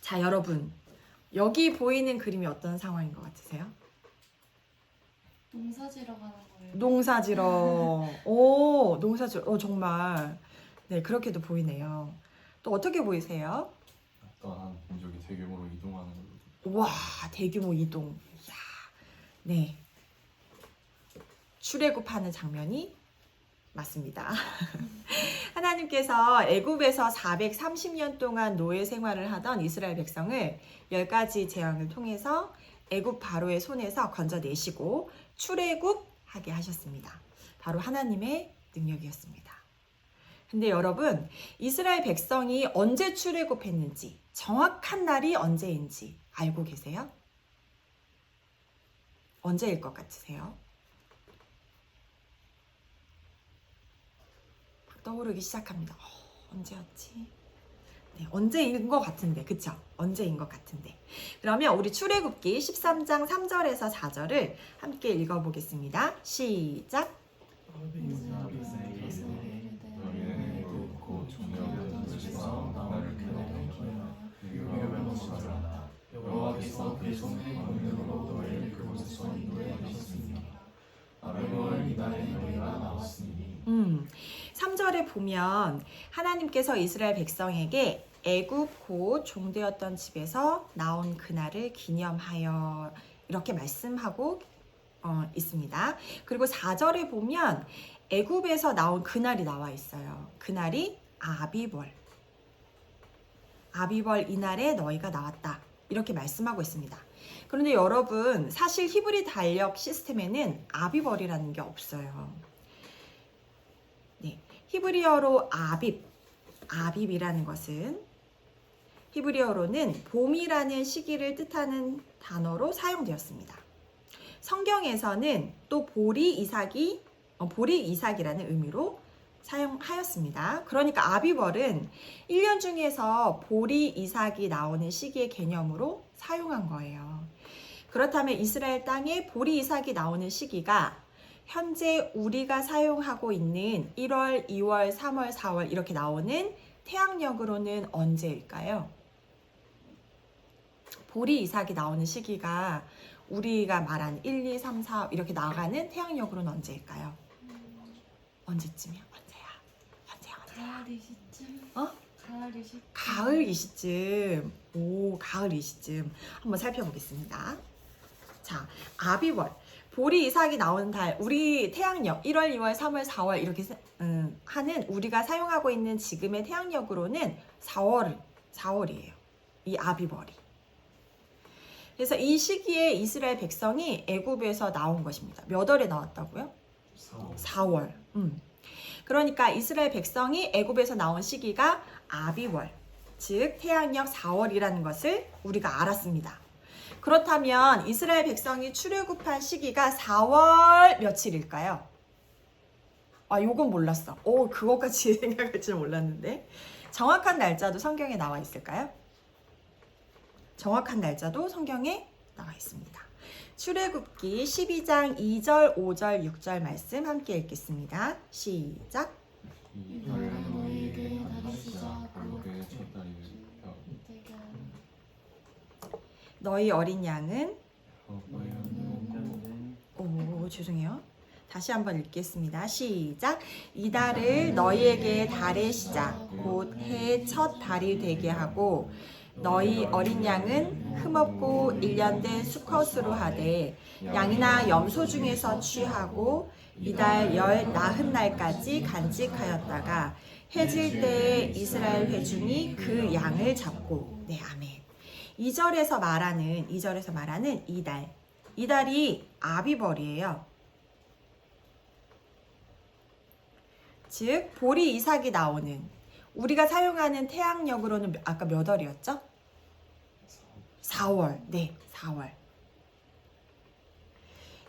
자, 여러분, 여기 보이는 그림이 어떤 상황인 것 같으세요? 농사지러 가는 거예요. 농사지러. 오, 농사지러. 정말. 네, 그렇게도 보이네요. 또 어떻게 보이세요? 어떠한 민족이 대규모로 이동하는 걸로. 와, 대규모 이동. 이야, 네. 출애굽하는 장면이 맞습니다. 하나님께서 애굽에서 430년 동안 노예 생활을 하던 이스라엘 백성을 10가지 재앙을 통해서 애굽 바로의 손에서 건져내시고 출애굽하게 하셨습니다. 바로 하나님의 능력이었습니다. 근데 여러분, 이스라엘 백성이 언제 출애굽했는지, 정확한 날이 언제인지 알고 계세요? 언제일 것 같으세요? 떠오르기 시작합니다. 언제였지? 네, 언제인 것 같은데, 그쵸? 언제인 것 같은데. 그러면 우리 출애굽기 13장 3절에서 4절을 함께 읽어보겠습니다. 시작! 여호와께서 그의 손에 권능으로 너희를 그곳에서 인도해 가셨습니다. 아벨월 이달에 너희가 나왔으니. 3절에 보면 하나님께서 이스라엘 백성에게 애굽 곧 종되었던 집에서 나온 그날을 기념하여 이렇게 말씀하고 있습니다. 그리고 4절에 보면 애굽에서 나온 그날이 나와 있어요. 그날이 아비벌. 아비벌 이날에 너희가 나왔다. 이렇게 말씀하고 있습니다. 그런데 여러분, 사실 히브리 달력 시스템에는 아비벌이라는 게 없어요. 네, 히브리어로 아빕이라는 것은 히브리어로는 봄이라는 시기를 뜻하는 단어로 사용되었습니다. 성경에서는 또 보리 이삭이라는 의미로 사용하였습니다. 그러니까 아비벌은 1년 중에서 보리 이삭이 나오는 시기의 개념으로 사용한 거예요. 그렇다면 이스라엘 땅에 보리 이삭이 나오는 시기가 현재 우리가 사용하고 있는 1월, 2월, 3월, 4월 이렇게 나오는 태양력으로는 언제일까요? 보리 이삭이 나오는 시기가 우리가 말한 1, 2, 3, 4 이렇게 나가는 태양력으로는 언제일까요? 언제쯤이야? 가을 이 시쯤? 가을 이 시쯤? 가을 이 시쯤. 오, 가을 이 시쯤. 한번 살펴보겠습니다. 자, 아비월. 보리 이삭이 나오는 달, 우리 태양력 1월, 2월, 3월, 4월 이렇게 하는 우리가 사용하고 있는 지금의 태양력으로는 4월이에요. 이 아비월이. 그래서 이 시기에 이스라엘 백성이 애굽에서 나온 것입니다. 몇 월에 나왔다고요? 4월. 그러니까 이스라엘 백성이 애굽에서 나온 시기가 아비월, 즉 태양력 4월이라는 것을 우리가 알았습니다. 그렇다면 이스라엘 백성이 출애굽한 시기가 4월 며칠일까요? 요건 몰랐어. 그것까지 생각할 줄 몰랐는데. 정확한 날짜도 성경에 나와 있을까요? 정확한 날짜도 성경에 나와 있습니다. 출애굽기 12장 2절, 5절, 6절 말씀 함께 읽겠습니다. 시작. 이달에 너희에게 다시 시작 그의 첫 달이 너희 어린 양은 여호와의 죄송해요. 다시 한번 읽겠습니다. 시작. 이달을 너희에게 달의 시작 곧 해의 첫 달이 되게 하고 너희 어린 양은 흠없고 1년 된 수컷으로 하되 양이나 염소 중에서 취하고 이달 열 나흔 날까지 간직하였다가 해질 때에 이스라엘 회중이 그 양을 잡고. 네, 아멘. 2절에서 말하는 이달이 아비벌이에요. 즉 보리 이삭이 나오는 우리가 사용하는 태양력으로는 아까 몇 월이었죠? 4월. 네, 4월.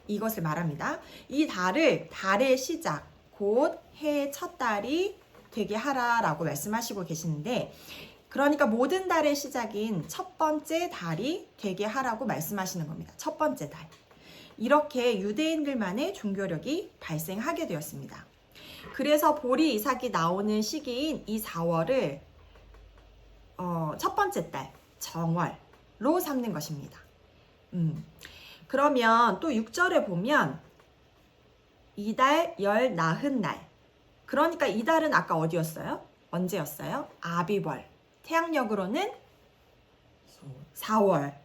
이것을 말합니다. 이 달을 달의 시작, 곧 해의 첫 달이 되게 하라라고 말씀하시고 계시는데, 그러니까 모든 달의 시작인 첫 번째 달이 되게 하라고 말씀하시는 겁니다. 첫 번째 달. 이렇게 유대인들만의 종교력이 발생하게 되었습니다. 그래서 보리 이삭이 나오는 시기인 이 4월을 첫 번째 달, 정월로 삼는 것입니다. 그러면 또 6절에 보면 이달 열 나흔 날. 그러니까 이 달은 아까 어디였어요? 언제였어요? 아비월. 태양력으로는 4월.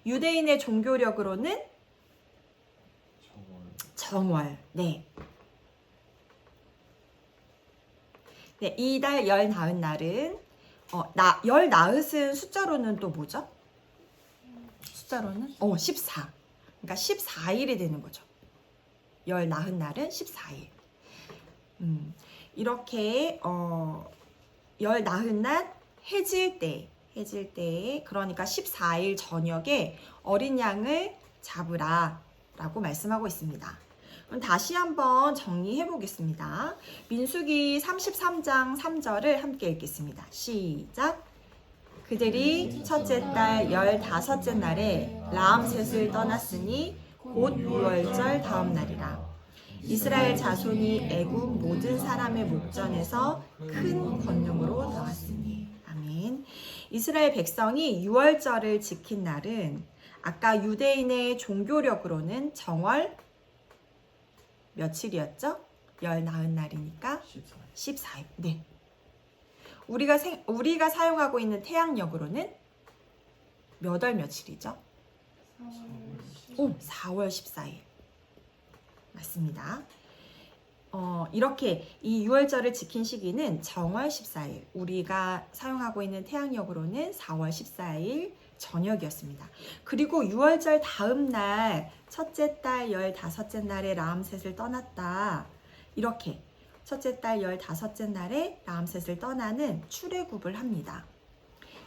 유대인의 종교력으로는 정월. 네. 네, 이달 열 나흔 날은 열 나흔은 숫자로는 또 뭐죠? 숫자로는 14. 그러니까 14일이 되는 거죠. 열 나흔 날은 14일. 이렇게 열 나흔 날 해질 때에 그러니까 14일 저녁에 어린 양을 잡으라 라고 말씀하고 있습니다. 그럼 다시 한번 정리해 보겠습니다. 민수기 33장 3절을 함께 읽겠습니다. 시작. 그들이 첫째 달 15째 날에 라암셋을 떠났으니 곧 6월절 다음 날이라. 이스라엘 자손이 애굽 모든 사람의 목전에서 큰 권능으로 나왔으니. 아멘. 이스라엘 백성이 6월절을 지킨 날은 아까 유대인의 종교력으로는 정월 며칠이었죠? 열 나흔 날이니까 14일. 네. 우리가 사용하고 있는 태양력으로는 몇 월 며칠이죠? 4월 14일. 맞습니다. 이렇게 이 6월절을 지킨 시기는 정월 14일. 우리가 사용하고 있는 태양력으로는 4월 14일 저녁이었습니다. 그리고 6월절 다음 날 첫째 달 15째 날에 라암셋을 떠났다. 이렇게 첫째 달 15째 날에 라암셋을 떠나는 출애굽을 합니다.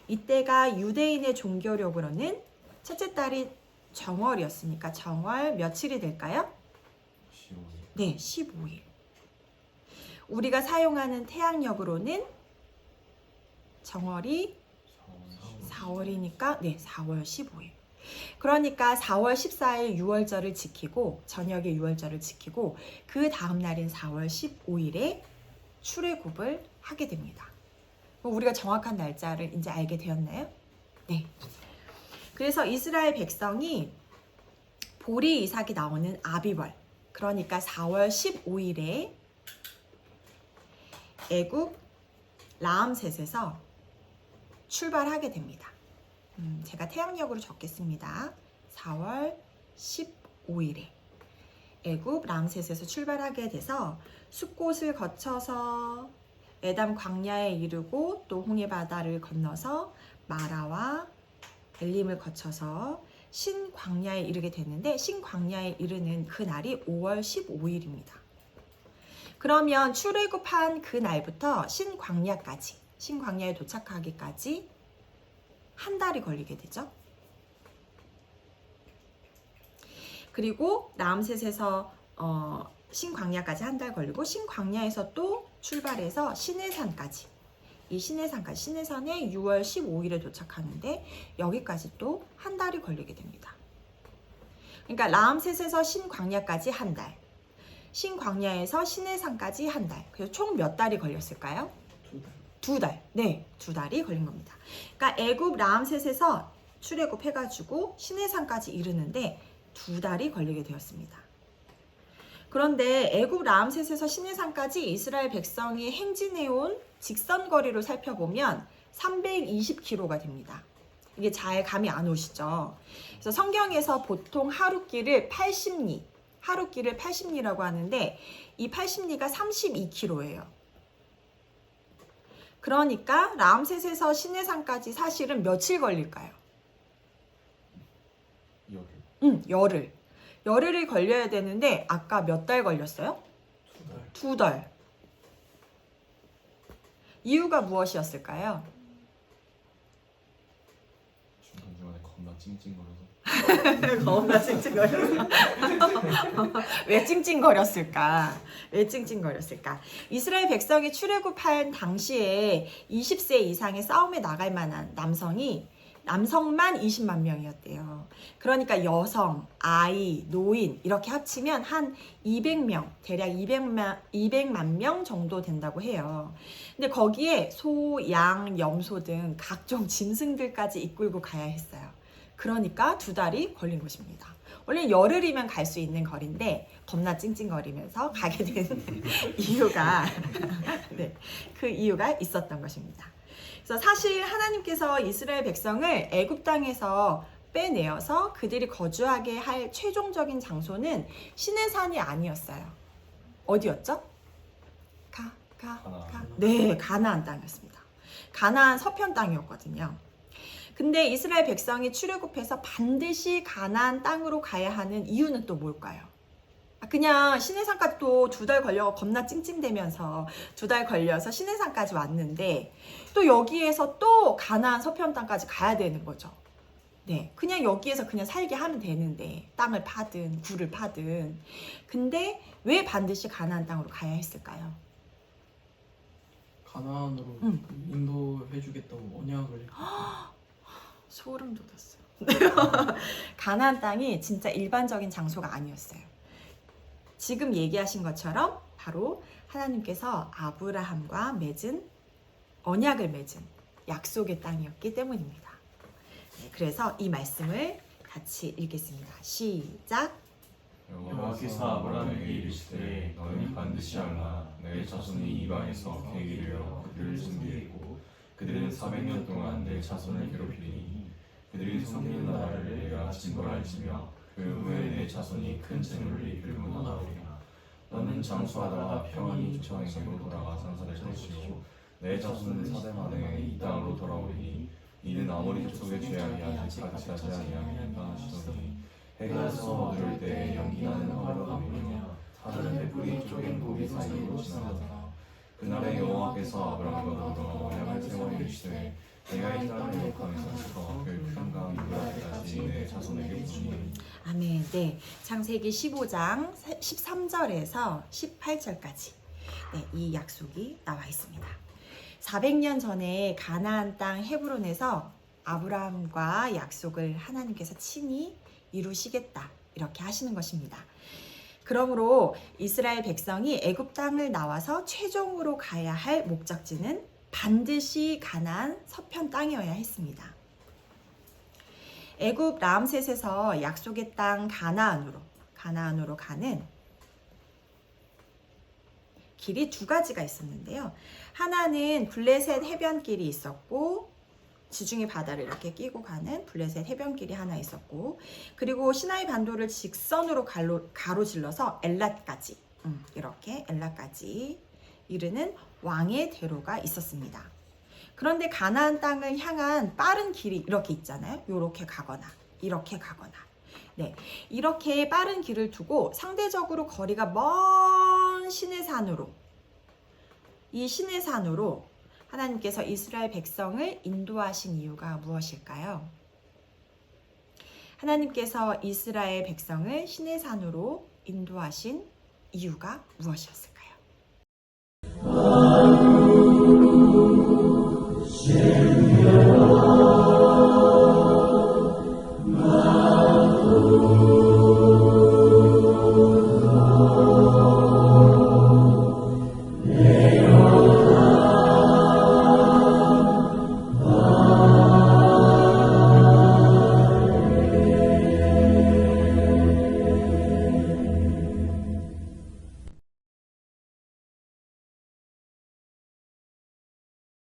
이때가 유대인의 종교력으로는 첫째 달이 정월이었으니까 정월 며칠이 될까요? 15일. 네, 15일. 우리가 사용하는 태양력으로는 정월이 4월이니까 네, 4월 15일. 그러니까 4월 14일 6월절을 지키고 저녁에 6월절을 지키고 그 다음 날인 4월 15일에 출애굽을 하게 됩니다. 우리가 정확한 날짜를 이제 알게 되었나요? 네. 그래서 이스라엘 백성이 보리 이삭이 나오는 아비월, 그러니까 4월 15일에 애굽 라암셋에서 출발하게 됩니다. 제가 태양력으로 적겠습니다. 4월 15일에 애굽 람셋에서 출발하게 돼서 숫곳을 거쳐서 에담 광야에 이르고 또 홍해 바다를 건너서 마라와 엘림을 거쳐서 신 광야에 이르게 됐는데 신 광야에 이르는 그 날이 5월 15일입니다. 그러면 출애굽한 그 날부터 신 광야에 도착하기까지 한 달이 걸리게 되죠. 그리고 라암셋에서 신광야까지 한 달 걸리고 신광야에서 또 출발해서 시내산까지 시내산에 6월 15일에 도착하는데 여기까지 또 한 달이 걸리게 됩니다. 그러니까 라암셋에서 신광야까지 한 달, 신광야에서 시내산까지 한 달. 그래서 총 몇 달이 걸렸을까요? 2달. 네, 2달이 걸린 겁니다. 그러니까 애굽 라암셋에서 출애굽해가지고 시내산까지 이르는데 2달이 걸리게 되었습니다. 그런데 애굽 라암셋에서 시내산까지 이스라엘 백성이 행진해온 직선거리로 살펴보면 320km가 됩니다. 이게 잘 감이 안 오시죠? 그래서 성경에서 보통 하루길을 80리라고 하는데 이 80리가 32km예요. 그러니까 라암셋에서 시내산까지 사실은 며칠 걸릴까요? 열흘. 열흘이 걸려야 되는데 아까 몇 달 걸렸어요? 2달. 이유가 무엇이었을까요? 중간중간에 겁나 찡찡거려서. 겁나 찡찡거렸어. 왜 찡찡거렸을까? 왜 찡찡거렸을까? 이스라엘 백성이 출애굽한 당시에 20세 이상의 싸움에 나갈 만한 남성만 20만 명이었대요. 그러니까 여성, 아이, 노인 이렇게 합치면 한 200명, 대략 200만 명 정도 된다고 해요. 근데 거기에 소, 양, 염소 등 각종 짐승들까지 이끌고 가야 했어요. 그러니까 2달이 걸린 것입니다. 원래 열흘이면 갈 수 있는 거리인데 겁나 찡찡거리면서 가게 된 이유가 네, 그 이유가 있었던 것입니다. 그래서 사실 하나님께서 이스라엘 백성을 애굽 땅에서 빼내어서 그들이 거주하게 할 최종적인 장소는 시내산이 아니었어요. 어디였죠? 네, 가나안 땅이었습니다. 가나안 서편 땅이었거든요. 근데 이스라엘 백성이 출애굽해서 반드시 가나안 땅으로 가야 하는 이유는 또 뭘까요? 그냥 시내산까지 또 2달 걸려 겁나 찡찡대면서 2달 걸려서 시내산까지 왔는데 또 여기에서 또 가나안 서편 땅까지 가야 되는 거죠. 네, 그냥 여기에서 그냥 살게 하면 되는데 땅을 파든 굴을 파든. 근데 왜 반드시 가나안 땅으로 가야 했을까요? 가나안으로 인도해주겠다고 언약을 소름 돋았어요. 가나안 땅이 진짜 일반적인 장소가 아니었어요. 지금 얘기하신 것처럼 바로 하나님께서 아브라함과 언약을 맺은 약속의 땅이었기 때문입니다. 네, 그래서 이 말씀을 같이 읽겠습니다. 시작. 여호와께서 아브라함에게 이르시되 너는 반드시 알라 내 자손이 이방에서 계기를 열어 그들을 섬기겠고 그들은 400년 동안 내 자손을 괴롭히리니 그들이 섬기는 나라를 내가 징벌할지며 그 후에 내 자손이 큰 재물을 이끌고 나오리라. 너는 장수하다가 평안히 조상에게로 돌아가 산산을 것이고 내 자손은 4대 만에 이 땅으로 돌아오리니 이는 아모리 족속의 죄악이 아직 가득하지 아니하니까 하시더니 해가 서두를 때 연기나는 화로가 밀며 하늘의 뿌리 쪼갠 고기 사이로 지나가더라. 그날에 여호와께서 아브라함과 더불어 언약을 세워 이르시되 내가 이 땅을 회복하면서 그 큰 강 유브라데까지 내 자손에게 주니. 아멘. 네, 창세기 15장 13절에서 18절까지 네, 이 약속이 나와 있습니다. 400년 전에 가나안 땅 헤브론에서 아브라함과 약속을 하나님께서 친히 이루시겠다 이렇게 하시는 것입니다. 그러므로 이스라엘 백성이 애굽 땅을 나와서 최종으로 가야 할 목적지는 반드시 가나안 서편 땅이어야 했습니다. 애굽 람셋에서 약속의 땅 가나안으로 가는 길이 2가지가 있었는데요. 하나는 블레셋 해변길이 있었고 지중해 바다를 이렇게 끼고 가는 블레셋 해변길이 하나 있었고, 그리고 시나이 반도를 직선으로 가로질러서 엘랏까지 이렇게 엘랏까지 이르는 왕의 대로가 있었습니다. 그런데 가나안 땅을 향한 빠른 길이 이렇게 있잖아요. 이렇게 가거나 이렇게 가거나. 네, 이렇게 빠른 길을 두고 상대적으로 거리가 먼 시내산으로, 이 시내산으로 하나님께서 이스라엘 백성을 인도하신 이유가 무엇일까요? 하나님께서 이스라엘 백성을 시내산으로 인도하신 이유가 무엇이었을까요?